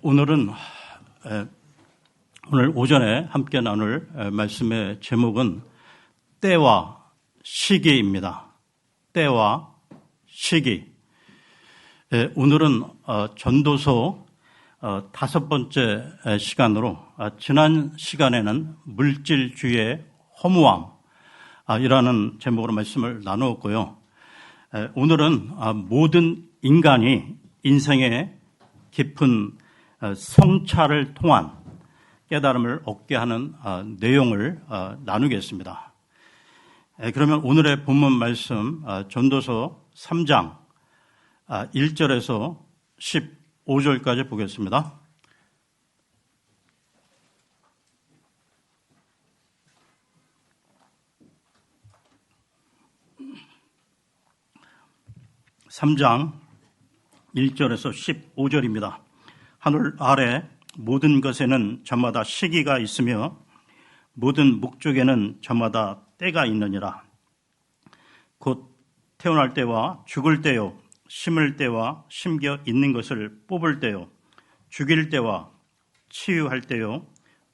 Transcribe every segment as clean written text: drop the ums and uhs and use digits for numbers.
오늘 오전에 함께 나눌 말씀의 제목은 때와 시기입니다. 때와 시기. 오늘은 전도서 5번째 시간으로 지난 시간에는 물질주의의 허무함이라는 제목으로 말씀을 나누었고요. 오늘은 모든 인간이 인생의 깊은 성찰을 통한 깨달음을 얻게 하는 내용을 나누겠습니다. 그러면 오늘의 본문 말씀 전도서 3장 1절에서 15절까지 보겠습니다. (3장) 1절에서 15절입니다. 하늘 아래 모든 것에는 저마다 시기가 있으며 모든 목적에는 저마다 때가 있느니라. 곧 태어날 때와 죽을 때요, 심을 때와 심겨 있는 것을 뽑을 때요, 죽일 때와 치유할 때요,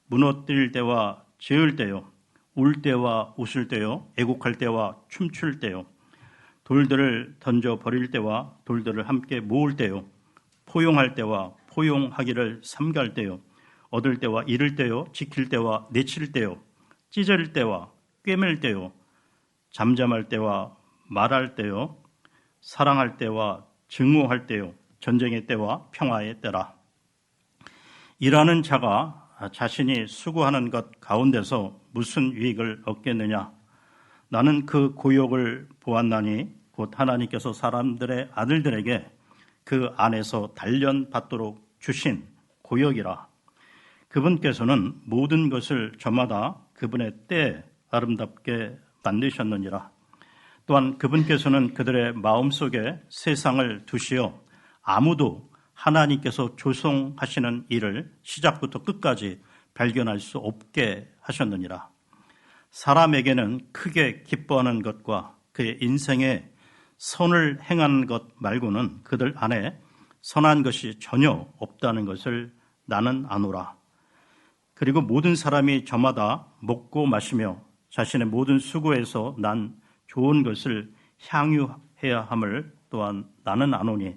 무너뜨릴 때와 지을 때요, 울 때와 웃을 때요, 애곡할 때와 춤출 때요, 돌들을 던져 버릴 때와 돌들을 함께 모을 때요, 포용할 때와 포용하기를 삼갈 때요, 얻을 때와 잃을 때요, 지킬 때와 내칠 때요, 찢을 때와 꿰맬 때요, 잠잠할 때와 말할 때요, 사랑할 때와 증오할 때요, 전쟁의 때와 평화의 때라. 일하는 자가 자신이 수고하는 것 가운데서 무슨 유익을 얻겠느냐? 나는 그 고역을 보았나니 곧 하나님께서 사람들의 아들들에게 그 안에서 단련받도록 주신 고역이라. 그분께서는 모든 것을 저마다 그분의 때에 아름답게 만드셨느니라. 또한 그분께서는 그들의 마음속에 세상을 두시어 아무도 하나님께서 조성하시는 일을 시작부터 끝까지 발견할 수 없게 하셨느니라. 사람에게는 크게 기뻐하는 것과 그의 인생에 선을 행하는 것 말고는 그들 안에 선한 것이 전혀 없다는 것을 나는 아노라. 그리고 모든 사람이 저마다 먹고 마시며 자신의 모든 수고에서 난 좋은 것을 향유해야 함을 또한 나는 아노니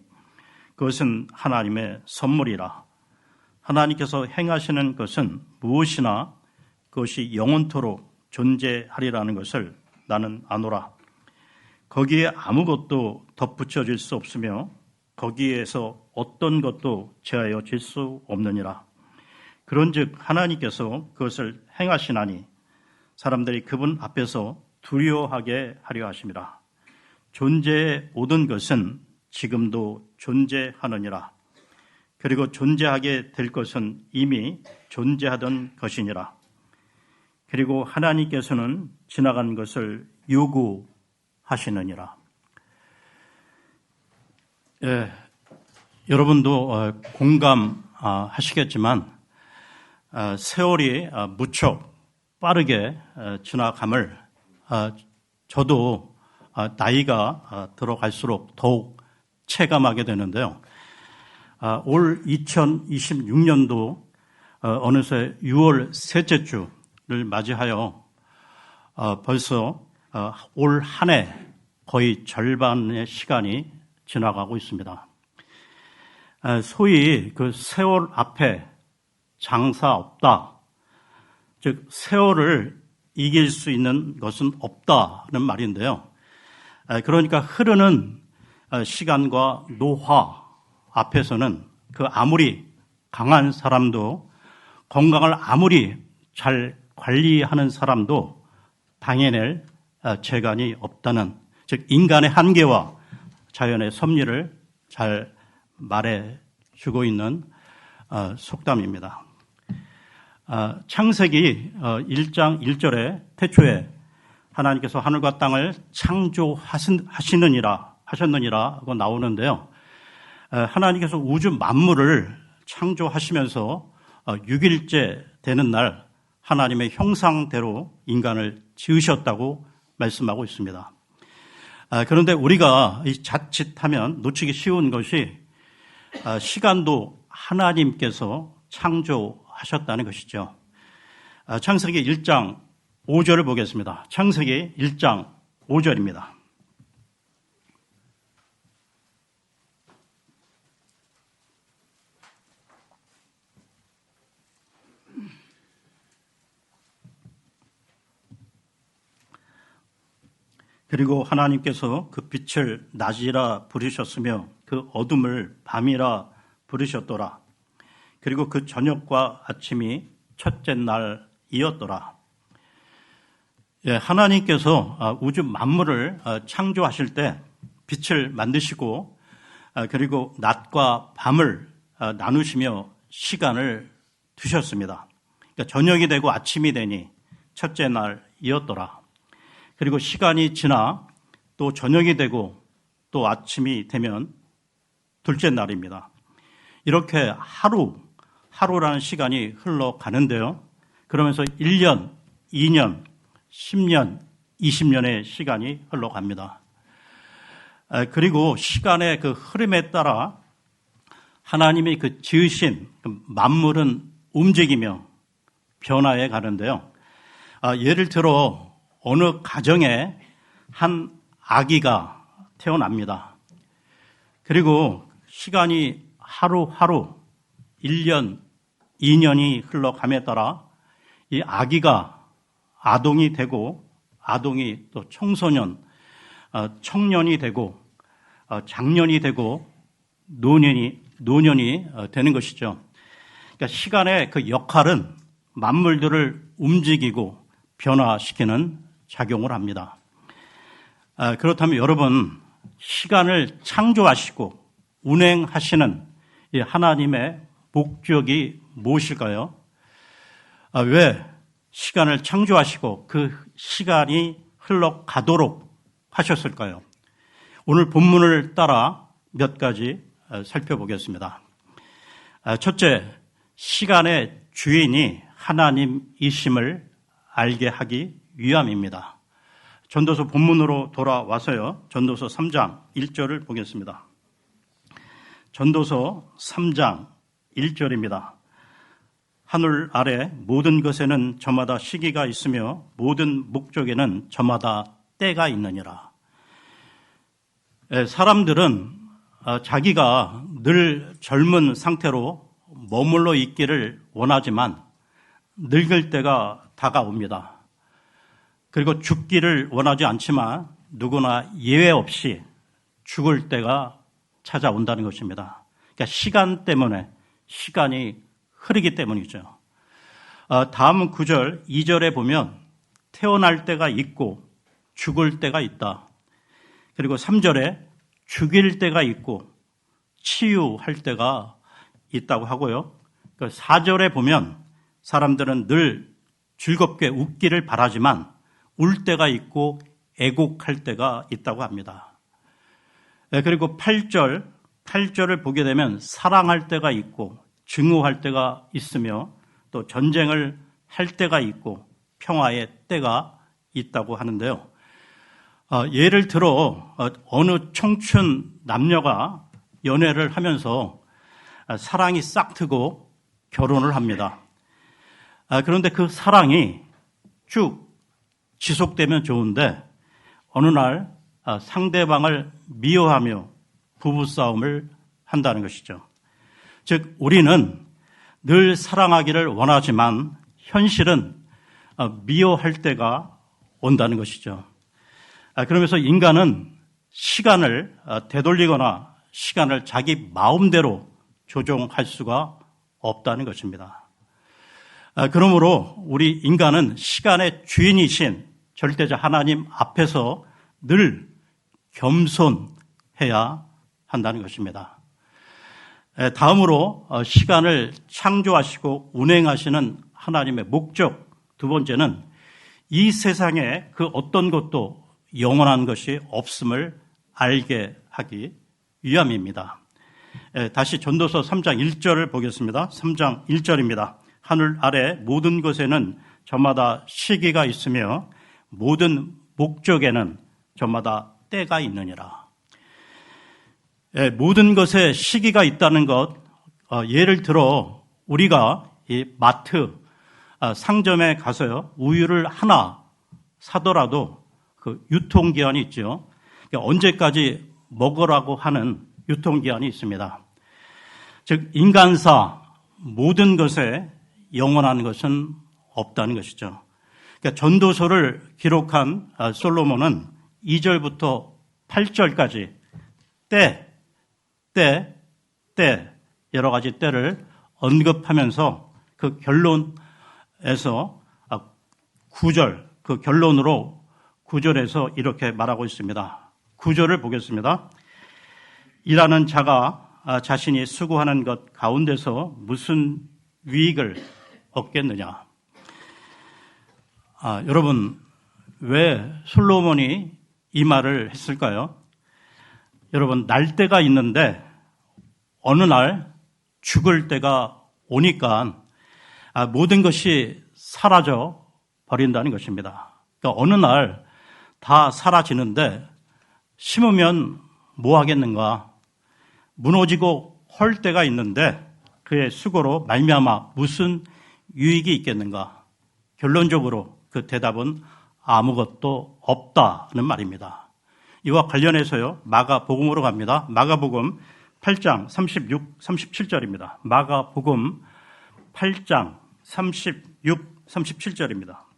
그것은 하나님의 선물이라. 하나님께서 행하시는 것은 무엇이나 그것이 영원토록 존재하리라는 것을 나는 아노라. 거기에 아무것도 덧붙여질 수 없으며 거기에서 어떤 것도 제하여질 수 없느니라. 그런즉 하나님께서 그것을 행하시나니 사람들이 그분 앞에서 두려워하게 하려 하심이라. 존재의 모든 것은 지금도 존재하느니라. 그리고 존재하게 될 것은 이미 존재하던 것이니라. 그리고 하나님께서는 지나간 것을 요구하시느니라. 여러분도 공감하시겠지만 세월이 무척 빠르게 지나감을 저도 나이가 들어갈수록 더욱 체감하게 되는데요. 올 2026년도 어느새 6월 셋째 주를 맞이하여 벌써 올 한 해 거의 절반의 시간이 지나가고 있습니다. 소위 그 세월 앞에 장사 없다, 즉 세월을 이길 수 있는 것은 없다는 말인데요. 그러니까 흐르는 시간과 노화 앞에서는 그 아무리 강한 사람도, 건강을 아무리 잘 관리하는 사람도 당해낼 재간이 없다는, 즉 인간의 한계와 자연의 섭리를 잘 말해주고 있는 속담입니다. 창세기 1장 1절에 태초에 하나님께서 하늘과 땅을 창조하셨느니라 하고 나오는데요. 하나님께서 우주 만물을 창조하시면서 6일째 되는 날 하나님의 형상대로 인간을 지으셨다고 말씀하고 있습니다. 그런데 우리가 자칫하면 놓치기 쉬운 것이 시간도 하나님께서 창조하셨다는 것이죠. 창세기 1장 5절을 보겠습니다. 창세기 1장 5절입니다. 그리고 하나님께서 그 빛을 낮이라 부르셨으며 그 어둠을 밤이라 부르셨더라. 그리고 그 저녁과 아침이 첫째 날이었더라. 하나님께서 우주 만물을 창조하실 때 빛을 만드시고 그리고 낮과 밤을 나누시며 시간을 두셨습니다. 그러니까 저녁이 되고 아침이 되니 첫째 날이었더라. 그리고 시간이 지나 또 저녁이 되고 또 아침이 되면 둘째 날입니다. 이렇게 하루라는 시간이 흘러가는데요. 그러면서 1년, 2년, 10년, 20년의 시간이 흘러갑니다. 그리고 시간의 그 흐름에 따라 하나님이 그 지으신 만물은 움직이며 변화해 가는데요. 예를 들어 어느 가정에 한 아기가 태어납니다. 그리고 시간이 하루하루 1년, 2년이 흘러감에 따라 이 아기가 아동이 되고 아동이 또 청소년, 청년이 되고 장년이 되고 노년이 되는 것이죠. 그러니까 시간의 그 역할은 만물들을 움직이고 변화시키는 작용을 합니다. 그렇다면 여러분, 시간을 창조하시고 운행하시는 이 하나님의 목적이 무엇일까요? 왜 시간을 창조하시고 그 시간이 흘러가도록 하셨을까요? 오늘 본문을 따라 몇 가지 살펴보겠습니다. 첫째, 시간의 주인이 하나님이심을 알게 하기 위함입니다. 전도서 본문으로 돌아와서요. 전도서 3장 1절을 보겠습니다. 전도서 3장 1절입니다. 하늘 아래 모든 것에는 저마다 시기가 있으며 모든 목적에는 저마다 때가 있느니라. 사람들은 자기가 늘 젊은 상태로 머물러 있기를 원하지만 늙을 때가 다가옵니다. 그리고 죽기를 원하지 않지만 누구나 예외 없이 죽을 때가 찾아온다는 것입니다. 그러니까 시간 때문에 시간이 흐르기 때문이죠. 다음 9절, 2절에 보면 태어날 때가 있고 죽을 때가 있다. 그리고 3절에 죽일 때가 있고 치유할 때가 있다고 하고요. 4절에 보면 사람들은 늘 즐겁게 웃기를 바라지만 울 때가 있고 애곡할 때가 있다고 합니다. 그리고 8절을 보게 되면 사랑할 때가 있고 증오할 때가 있으며 또 전쟁을 할 때가 있고 평화의 때가 있다고 하는데요. 예를 들어 어느 청춘 남녀가 연애를 하면서 사랑이 싹트고 결혼을 합니다. 그런데 그 사랑이 쭉 지속되면 좋은데 어느 날 상대방을 미워하며 부부싸움을 한다는 것이죠. 즉 우리는 늘 사랑하기를 원하지만 현실은 미워할 때가 온다는 것이죠. 그러면서 인간은 시간을 되돌리거나 시간을 자기 마음대로 조종할 수가 없다는 것입니다. 그러므로 우리 인간은 시간의 주인이신 절대자 하나님 앞에서 늘 겸손해야 한다는 것입니다. 다음으로 시간을 창조하시고 운행하시는 하나님의 목적, 두 번째는 이 세상에 그 어떤 것도 영원한 것이 없음을 알게 하기 위함입니다. 다시 전도서 3장 1절을 보겠습니다. 3장 1절입니다. 하늘 아래 모든 것에는 저마다 시기가 있으며 모든 목적에는 저마다 때가 있느니라. 모든 것에 시기가 있다는 것, 예를 들어 우리가 이 마트 상점에 가서요 우유를 하나 사더라도 그 유통기한이 있죠. 언제까지 먹으라고 하는 유통기한이 있습니다. 즉 인간사 모든 것에 영원한 것은 없다는 것이죠. 그러니까 전도서를 기록한 솔로몬은 2절부터 8절까지 때 여러 가지 때를 언급하면서 그 결론에서 9절 그 결론으로 9절에서 이렇게 말하고 있습니다. 9절을 보겠습니다. 일하는 자가 자신이 수고하는 것 가운데서 무슨 유익을 얻겠느냐. 여러분 왜 솔로몬이 이 말을 했을까요? 여러분 날 때가 있는데 어느 날 죽을 때가 오니까 모든 것이 사라져 버린다는 것입니다. 그러니까 어느 날 다 사라지는데 심으면 뭐 하겠는가? 무너지고 헐 때가 있는데 그의 수고로 말미암아 무슨 유익이 있겠는가? 결론적으로 그 대답은 아무것도 없다는 말입니다. 이와 관련해서요 마가복음으로 갑니다. 마가복음 8장 36, 37절입니다. 마가복음 8장 36, 37절입니다.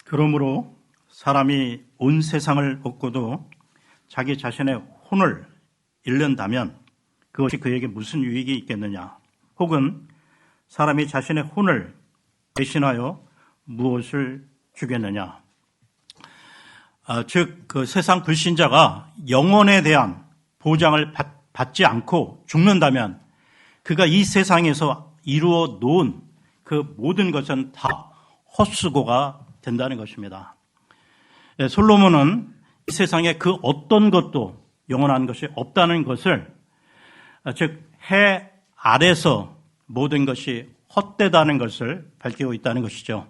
그러므로 사람이 온 세상을 얻고도 자기 자신의 혼을 잃는다면 그것이 그에게 무슨 유익이 있겠느냐? 혹은 사람이 자신의 혼을 대신하여 무엇을 주겠느냐? 즉, 그 세상 불신자가 영혼에 대한 보장을 받지 않고 죽는다면 그가 이 세상에서 이루어 놓은 그 모든 것은 다 헛수고가 된다는 것입니다. 솔로몬은 이 세상에 그 어떤 것도 영원한 것이 없다는 것을, 즉 해 아래서 모든 것이 헛되다는 것을 밝히고 있다는 것이죠.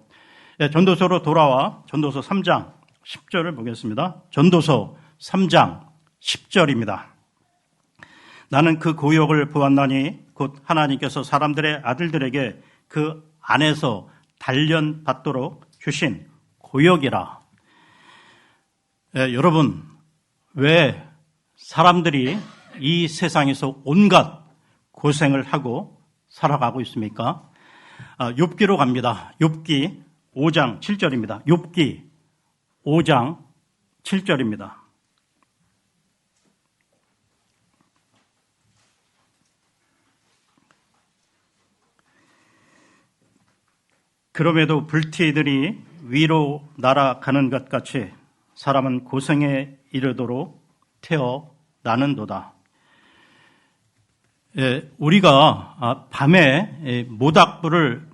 전도서로 돌아와 전도서 3장 10절을 보겠습니다. 전도서 3장 10절입니다. 나는 그 고역을 보았나니 곧 하나님께서 사람들의 아들들에게 그 안에서 단련받도록 주신 고역이라. 여러분, 왜 사람들이 이 세상에서 온갖 고생을 하고 살아가고 있습니까? 욥기로 갑니다. 욥기 5장 7절입니다. 욥기 5장 7절입니다. 그럼에도 불티들이 위로 날아가는 것 같이 사람은 고생에 이르도록 태어나는도다. 우리가 밤에 모닥불을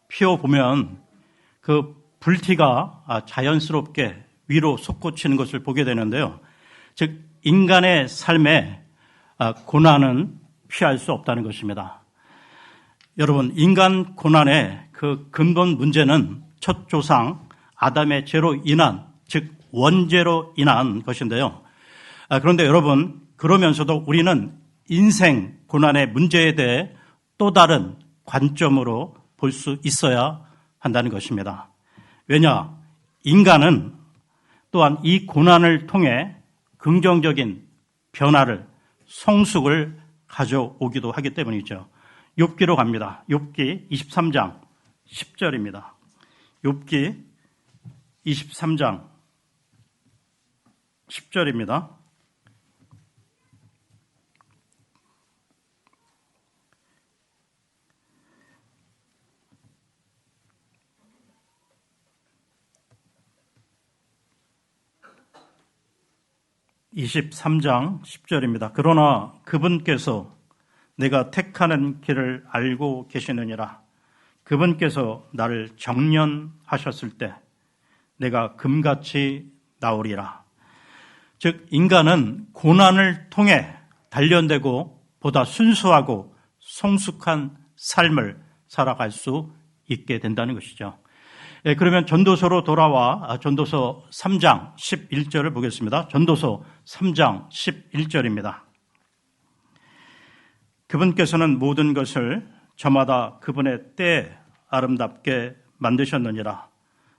피워보면 그 불티가 자연스럽게 위로 솟구치는 것을 보게 되는데요. 즉 인간의 삶에 고난은 피할 수 없다는 것입니다. 여러분, 인간 고난의 그 근본 문제는 첫 조상 아담의 죄로 인한, 즉 원죄로 인한 것인데요. 그런데 여러분, 그러면서도 우리는 인생 고난의 문제에 대해 또 다른 관점으로 볼 수 있어야 한다는 것입니다. 왜냐? 인간은 또한 이 고난을 통해 긍정적인 변화를, 성숙을 가져오기도 하기 때문이죠. 욥기로 갑니다. 욥기 23장 10절입니다. 욥기 23장 10절입니다. (23장 10절입니다) 그러나 그분께서 내가 택하는 길을 알고 계시느니라. 그분께서 나를 정련하셨을 때 내가 금같이 나오리라. 즉 인간은 고난을 통해 단련되고 보다 순수하고 성숙한 삶을 살아갈 수 있게 된다는 것이죠. 그러면 전도서로 돌아와 전도서 3장 11절을 보겠습니다. 전도서 3장 11절입니다. 그분께서는 모든 것을 저마다 그분의 때에 아름답게 만드셨느니라.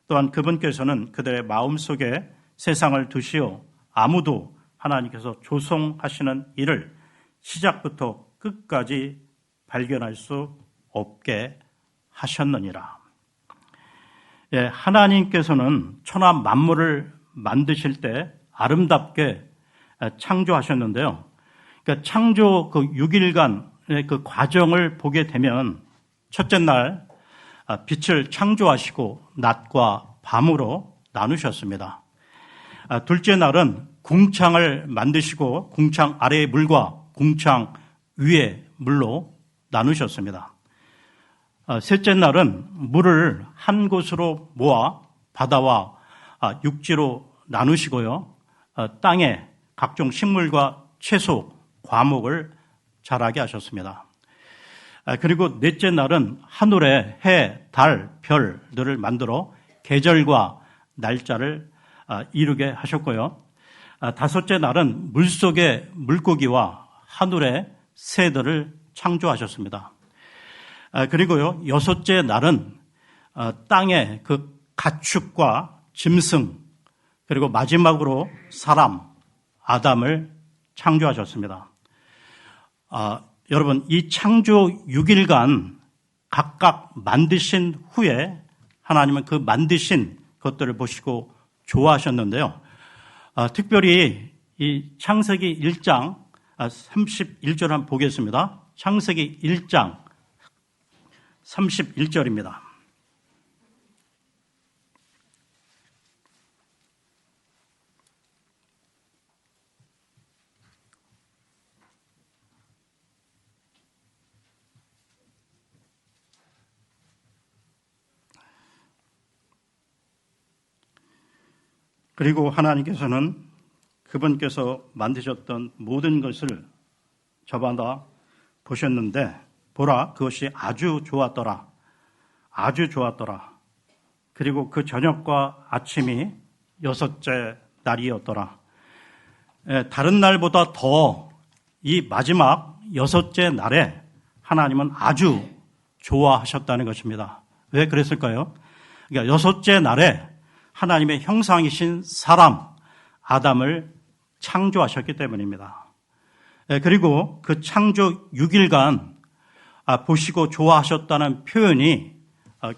또한 그분께서는 그들의 마음속에 세상을 두시어 아무도 하나님께서 조성하시는 일을 시작부터 끝까지 발견할 수 없게 하셨느니라. 하나님께서는 천하 만물을 만드실 때 아름답게 창조하셨는데요. 그러니까 창조 그 6일간의 그 과정을 보게 되면 첫째 날 빛을 창조하시고 낮과 밤으로 나누셨습니다. 둘째 날은 궁창을 만드시고 궁창 아래의 물과 궁창 위의 물로 나누셨습니다. 셋째 날은 물을 한 곳으로 모아 바다와 육지로 나누시고요. 땅에 각종 식물과 채소, 과목을 자라게 하셨습니다. 그리고 넷째 날은 하늘에 해, 달, 별들을 만들어 계절과 날짜를 이루게 하셨고요. 다섯째 날은 물속의 물고기와 하늘의 새들을 창조하셨습니다. 그리고요, 여섯째 날은 땅의 그 가축과 짐승, 그리고 마지막으로 사람, 아담을 창조하셨습니다. 여러분, 이 창조 6일간 각각 만드신 후에 하나님은 그 만드신 것들을 보시고 좋아하셨는데요. 특별히 이 창세기 1장 31절 한번 보겠습니다. 창세기 1장 31절입니다. 그리고 하나님께서는 그분께서 만드셨던 모든 것을 저마다 보셨는데 보라, 그것이 아주 좋았더라. 아주 좋았더라. 그리고 그 저녁과 아침이 여섯째 날이었더라. 다른 날보다 더 이 마지막 여섯째 날에 하나님은 아주 좋아하셨다는 것입니다. 왜 그랬을까요? 그러니까 여섯째 날에 하나님의 형상이신 사람, 아담을 창조하셨기 때문입니다. 그리고 그 창조 6일간 보시고 좋아하셨다는 표현이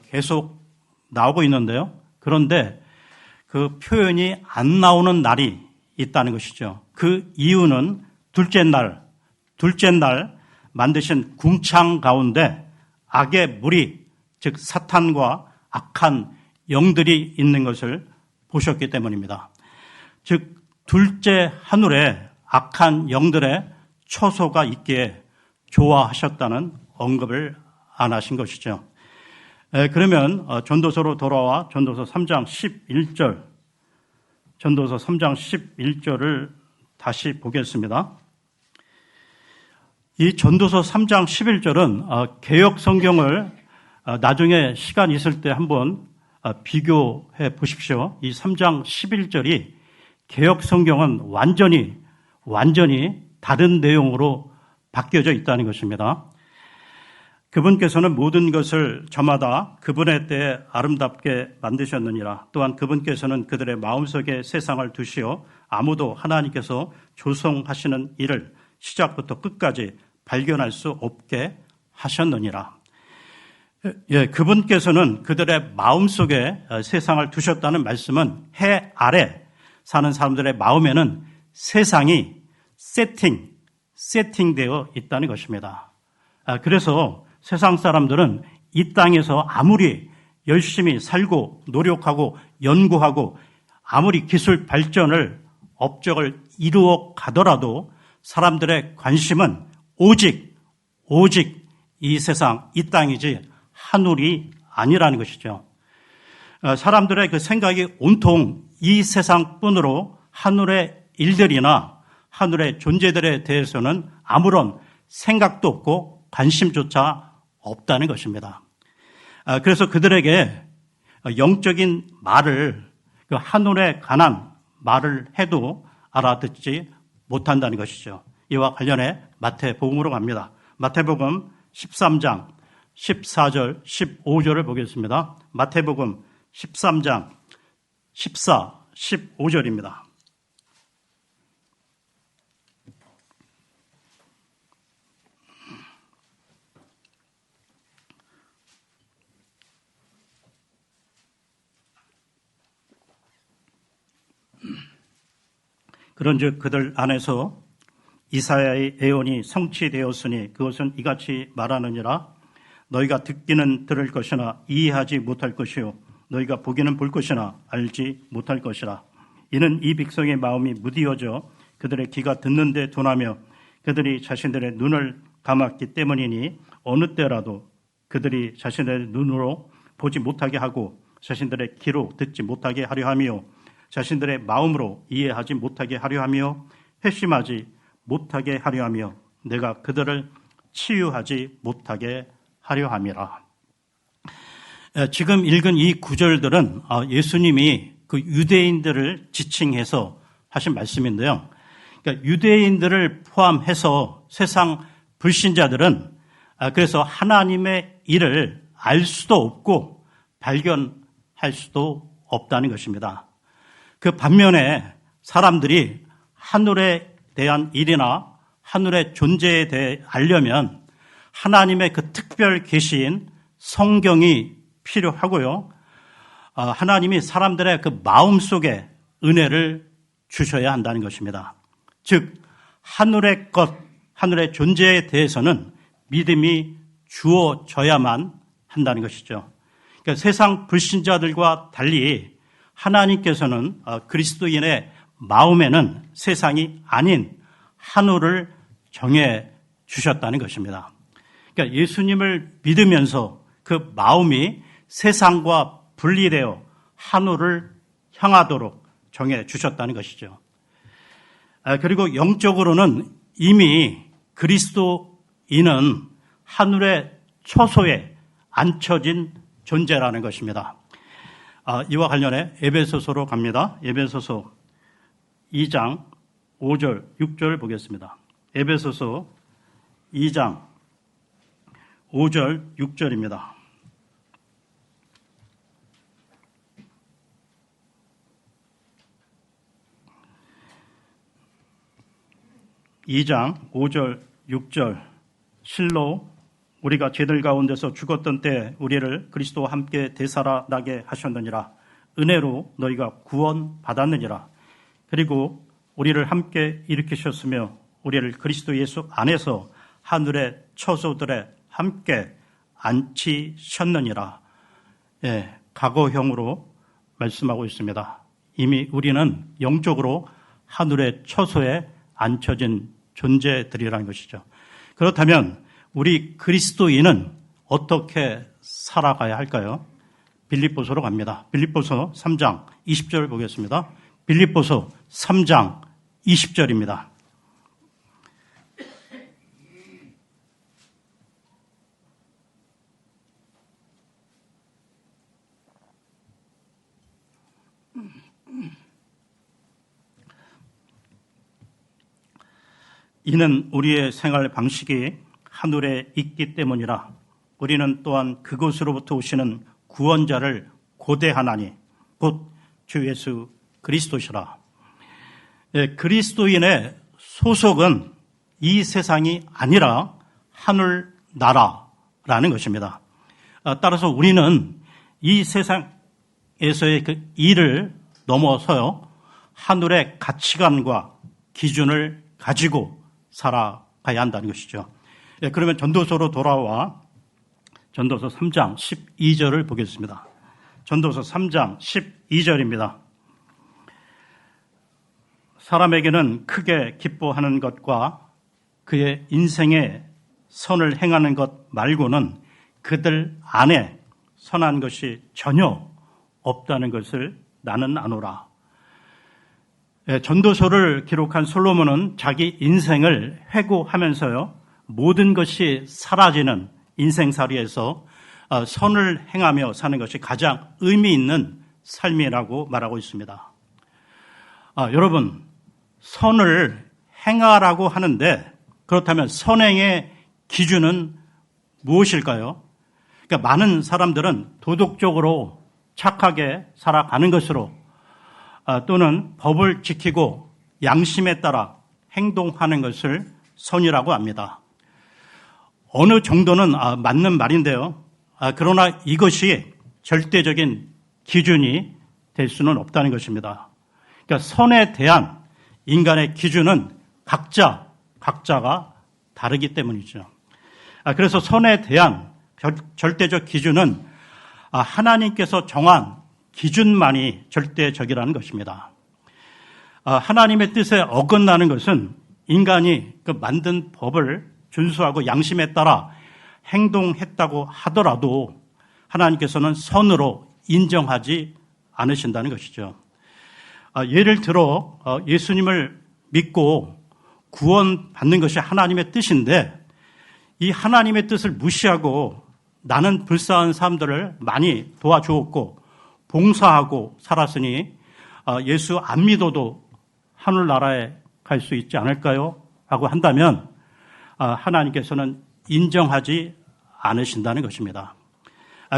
계속 나오고 있는데요. 그런데 그 표현이 안 나오는 날이 있다는 것이죠. 그 이유는 둘째 날 만드신 궁창 가운데 악의 무리, 즉 사탄과 악한 영들이 있는 것을 보셨기 때문입니다. 즉 둘째 하늘에 악한 영들의 처소가 있기에 좋아하셨다는 언급을 안 하신 것이죠. 그러면 전도서로 돌아와 전도서 3장 11절, 전도서 3장 11절을 다시 보겠습니다. 이 전도서 3장 11절은 개역 성경을 나중에 시간 있을 때 한번 비교해 보십시오. 이 3장 11절이 개역 성경은 완전히 다른 내용으로 바뀌어져 있다는 것입니다. 그분께서는 모든 것을 저마다 그분의 때에 아름답게 만드셨느니라. 또한 그분께서는 그들의 마음속에 세상을 두시어 아무도 하나님께서 조성하시는 일을 시작부터 끝까지 발견할 수 없게 하셨느니라. 그분께서는 그들의 마음속에 세상을 두셨다는 말씀은 해 아래 사는 사람들의 마음에는 세상이 세팅되어 있다는 것입니다. 그래서 세상 사람들은 이 땅에서 아무리 열심히 살고 노력하고 연구하고 아무리 기술 발전을 업적을 이루어 가더라도 사람들의 관심은 오직 이 세상, 이 땅이지 하늘이 아니라는 것이죠. 사람들의 그 생각이 온통 이 세상뿐으로 하늘의 일들이나 하늘의 존재들에 대해서는 아무런 생각도 없고 관심조차 없다는 것입니다. 그래서 그들에게 영적인 말을, 그 하늘에 관한 말을 해도 알아듣지 못한다는 것이죠. 이와 관련해 마태복음으로 갑니다. 마태복음 13장 14절 15절을 보겠습니다. 마태복음 13장 14, 15절입니다. 그런즉 그들 안에서 이사야의 예언이 성취되었으니 그것은 이같이 말하느니라. 너희가 듣기는 들을 것이나 이해하지 못할 것이요 너희가 보기는 볼 것이나 알지 못할 것이라. 이는 이 백성의 마음이 무디어져 그들의 귀가 듣는데 둔하며 그들이 자신들의 눈을 감았기 때문이니 어느 때라도 그들이 자신들의 눈으로 보지 못하게 하고 자신들의 귀로 듣지 못하게 하려 하며 자신들의 마음으로 이해하지 못하게 하려 하며 회심하지 못하게 하려 하며 내가 그들을 치유하지 못하게 하려 함이라. 지금 읽은 이 구절들은 예수님이 그 유대인들을 지칭해서 하신 말씀인데요. 그러니까 유대인들을 포함해서 세상 불신자들은 그래서 하나님의 일을 알 수도 없고 발견할 수도 없다는 것입니다. 그 반면에 사람들이 하늘에 대한 일이나 하늘의 존재에 대해 알려면 하나님의 그 특별 계시인 성경이 필요하고요. 하나님이 사람들의 그 마음속에 은혜를 주셔야 한다는 것입니다. 즉 하늘의 것, 하늘의 존재에 대해서는 믿음이 주어져야만 한다는 것이죠. 그러니까 세상 불신자들과 달리 하나님께서는 그리스도인의 마음에는 세상이 아닌 하늘을 정해 주셨다는 것입니다. 그러니까 예수님을 믿으면서 그 마음이 세상과 분리되어 하늘을 향하도록 정해 주셨다는 것이죠. 그리고 영적으로는 이미 그리스도인은 하늘의 초소에 앉혀진 존재라는 것입니다. 이와 관련해 에베소서로 갑니다. 에베소서 2장 5절, 6절 보겠습니다. 에베소서 2장 5절, 6절입니다. (2장 5절 6절) 실로 우리가 죄들 가운데서 죽었던 때 우리를 그리스도와 함께 되살아나게 하셨느니라. 은혜로 너희가 구원 받았느니라. 그리고 우리를 함께 일으키셨으며 우리를 그리스도 예수 안에서 하늘의 처소들에 함께 앉히셨느니라. 예, 과거형으로 말씀하고 있습니다. 이미 우리는 영적으로 하늘의 처소에 앉혀진 존재들이라는 것이죠. 그렇다면 우리 그리스도인은 어떻게 살아가야 할까요? 빌립보서로 갑니다. 빌립보서 3장 20절 보겠습니다. 빌립보서 3장 20절입니다. 이는 우리의 생활 방식이 하늘에 있기 때문이라. 우리는 또한 그곳으로부터 오시는 구원자를 고대하나니 곧 주 예수 그리스도시라. 예, 그리스도인의 소속은 이 세상이 아니라 하늘 나라라는 것입니다. 따라서 우리는 이 세상에서의 그 일을 넘어서요 하늘의 가치관과 기준을 가지고 살아가야 한다는 것이죠. 예, 그러면 전도서로 돌아와 전도서 3장 12절을 보겠습니다. 전도서 3장 12절입니다. 사람에게는 크게 기뻐하는 것과 그의 인생에 선을 행하는 것 말고는 그들 안에 선한 것이 전혀 없다는 것을 나는 아노라. 전도서를 기록한 솔로몬은 자기 인생을 회고하면서요 모든 것이 사라지는 인생살이에서 선을 행하며 사는 것이 가장 의미 있는 삶이라고 말하고 있습니다. 여러분, 선을 행하라고 하는데 그렇다면 선행의 기준은 무엇일까요? 그러니까 많은 사람들은 도덕적으로 착하게 살아가는 것으로 또는 법을 지키고 양심에 따라 행동하는 것을 선이라고 합니다. 어느 정도는 맞는 말인데요. 그러나 이것이 절대적인 기준이 될 수는 없다는 것입니다. 그러니까 선에 대한 인간의 기준은 각자가 다르기 때문이죠. 그래서 선에 대한 절대적 기준은 하나님께서 정한 기준만이 절대적이라는 것입니다. 하나님의 뜻에 어긋나는 것은 인간이 그 만든 법을 준수하고 양심에 따라 행동했다고 하더라도 하나님께서는 선으로 인정하지 않으신다는 것이죠. 예를 들어 예수님을 믿고 구원받는 것이 하나님의 뜻인데 이 하나님의 뜻을 무시하고 나는 불쌍한 사람들을 많이 도와주었고 봉사하고 살았으니 예수 안 믿어도 하늘나라에 갈 수 있지 않을까요? 라고 한다면 하나님께서는 인정하지 않으신다는 것입니다.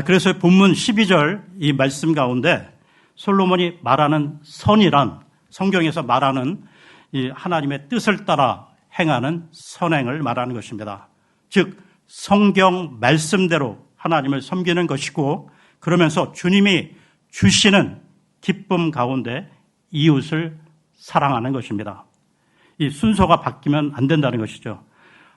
그래서 본문 12절 이 말씀 가운데 솔로몬이 말하는 선이란 성경에서 말하는 이 하나님의 뜻을 따라 행하는 선행을 말하는 것입니다. 즉 성경 말씀대로 하나님을 섬기는 것이고 그러면서 주님이 주시는 기쁨 가운데 이웃을 사랑하는 것입니다. 이 순서가 바뀌면 안 된다는 것이죠.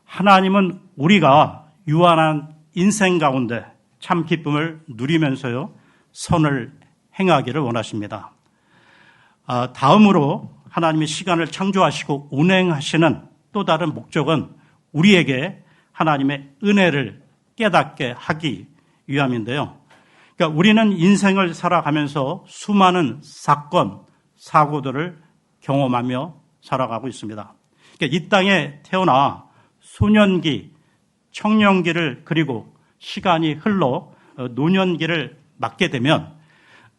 하나님은 우리가 유한한 인생 가운데 참 기쁨을 누리면서요 선을 행하기를 원하십니다. 다음으로 하나님이 시간을 창조하시고 운행하시는 또 다른 목적은 우리에게 하나님의 은혜를 깨닫게 하기 위함인데요. 그러니까 우리는 인생을 살아가면서 수많은 사건, 사고들을 경험하며 살아가고 있습니다. 그러니까 이 땅에 태어나 소년기, 청년기를 그리고 시간이 흘러 노년기를 맞게 되면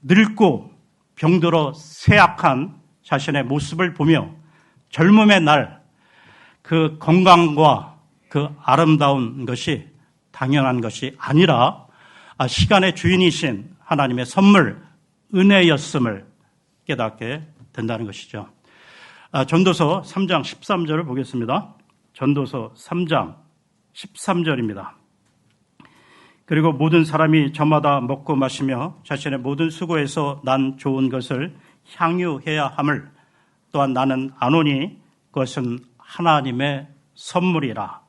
늙고 병들어 쇠약한 자신의 모습을 보며 젊음의 날 그 건강과 그 아름다운 것이 당연한 것이 아니라 시간의 주인이신 하나님의 선물, 은혜였음을 깨닫게 된다는 것이죠. 전도서 3장 13절을 보겠습니다. 전도서 3장 13절입니다. 그리고 모든 사람이 저마다 먹고 마시며 자신의 모든 수고에서 난 좋은 것을 향유해야 함을 또한 나는 아노니 그것은 하나님의 선물이라.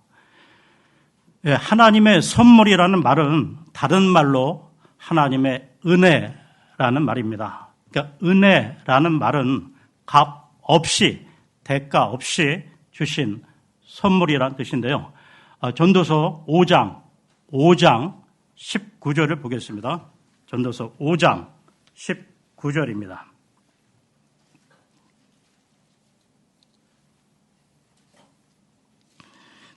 하나님의 선물이라는 말은 다른 말로 하나님의 은혜라는 말입니다. 그러니까 은혜라는 말은 값 없이 대가 없이 주신 선물이라는 뜻인데요. 전도서 5장 19절을 보겠습니다. 전도서 5장 19절입니다.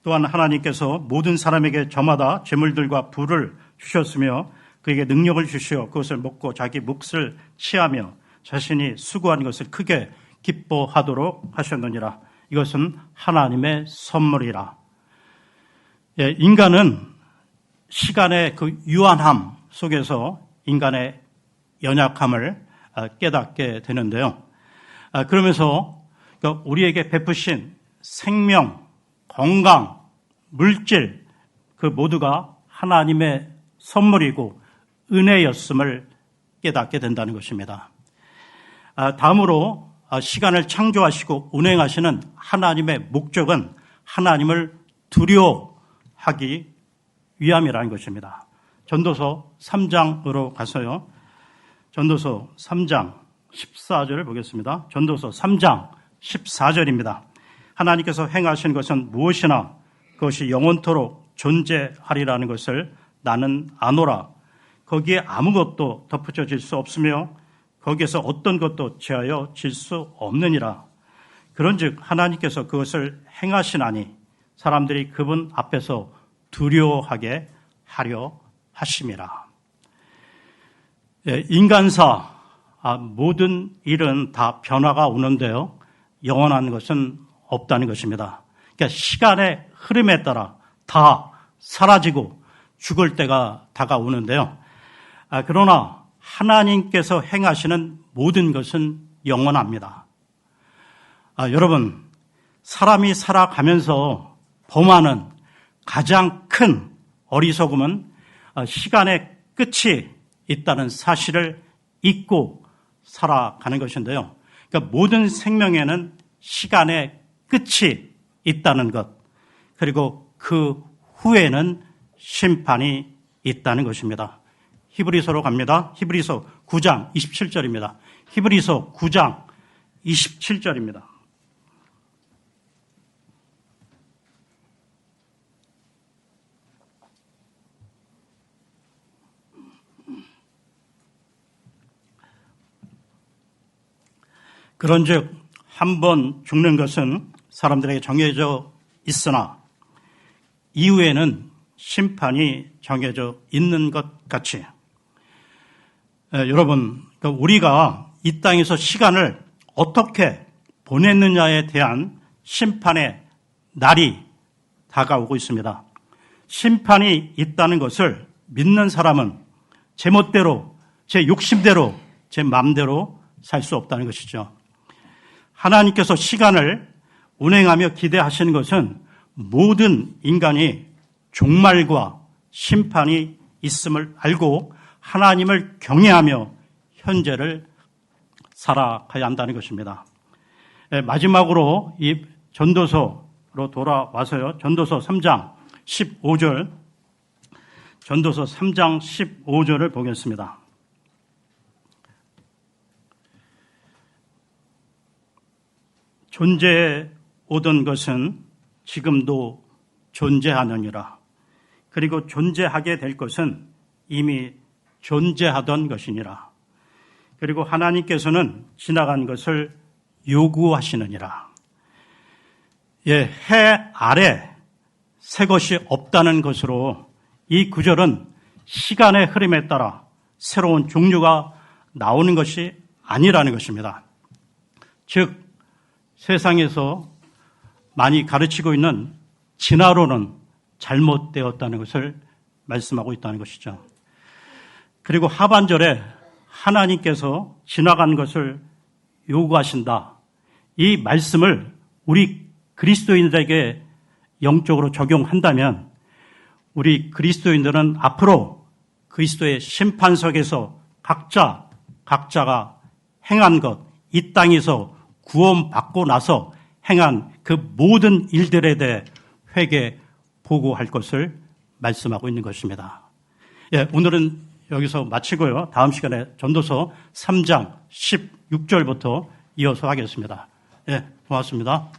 또한 하나님께서 모든 사람에게 저마다 재물들과 부를 주셨으며 그에게 능력을 주시어 그것을 먹고 자기 몫을 취하며 자신이 수고한 것을 크게 기뻐하도록 하셨느니라. 이것은 하나님의 선물이라. 인간은 시간의 그 유한함 속에서 인간의 연약함을 깨닫게 되는데요. 그러면서 우리에게 베푸신 생명, 건강, 물질 그 모두가 하나님의 선물이고 은혜였음을 깨닫게 된다는 것입니다. 다음으로 시간을 창조하시고 운행하시는 하나님의 목적은 하나님을 두려워하기 위함이라는 것입니다. 전도서 3장으로 가서요. 전도서 3장 14절을 보겠습니다. 전도서 3장 14절입니다. 하나님께서 행하신 것은 무엇이나 그것이 영원토록 존재하리라는 것을 나는 아노라. 거기에 아무것도 덧붙여질 수 없으며 거기에서 어떤 것도 제하여 질 수 없느니라. 그런즉 하나님께서 그것을 행하시나니 사람들이 그분 앞에서 두려워하게 하려 하심이라. 인간사 모든 일은 다 변화가 오는데요. 영원한 것은 없다는 것입니다. 그러니까 시간의 흐름에 따라 다 사라지고 죽을 때가 다가오는데요. 그러나 하나님께서 행하시는 모든 것은 영원합니다. 여러분, 사람이 살아가면서 범하는 가장 큰 어리석음은 시간의 끝이 있다는 사실을 잊고 살아가는 것인데요. 그러니까 모든 생명에는 시간의 끝이 있다는 것, 그리고 그 후에는 심판이 있다는 것입니다. 히브리서로 갑니다. 히브리서 9장 27절입니다. 히브리서 9장 27절입니다. 그런즉 한 번 죽는 것은 사람들에게 정해져 있으나 이후에는 심판이 정해져 있는 것 같이 여러분, 우리가 이 땅에서 시간을 어떻게 보냈느냐에 대한 심판의 날이 다가오고 있습니다. 심판이 있다는 것을 믿는 사람은 제 멋대로, 제 욕심대로, 제 마음대로 살 수 없다는 것이죠. 하나님께서 시간을 운행하며 기대하시는 것은 모든 인간이 종말과 심판이 있음을 알고 하나님을 경외하며 현재를 살아가야 한다는 것입니다. 마지막으로 이 전도서로 돌아와서요. 전도서 3장 15절, 전도서 3장 15절을 보겠습니다. 존재해 오던 것은 지금도 존재하느니라. 그리고 존재하게 될 것은 이미 존재하던 것이니라. 그리고 하나님께서는 지나간 것을 요구하시느니라. 해 아래 새 것이 없다는 것으로 이 구절은 시간의 흐름에 따라 새로운 종류가 나오는 것이 아니라는 것입니다. 즉 세상에서 많이 가르치고 있는 진화론은 잘못되었다는 것을 말씀하고 있다는 것이죠. 그리고 하반절에 하나님께서 지나간 것을 요구하신다. 이 말씀을 우리 그리스도인들에게 영적으로 적용한다면 우리 그리스도인들은 앞으로 그리스도의 심판석에서 각자가 행한 것, 이 땅에서 구원받고 나서 행한 그 모든 일들에 대해 회개 보고할 것을 말씀하고 있는 것입니다. 오늘은 여기서 마치고요. 다음 시간에 전도서 3장 16절부터 이어서 하겠습니다. 고맙습니다.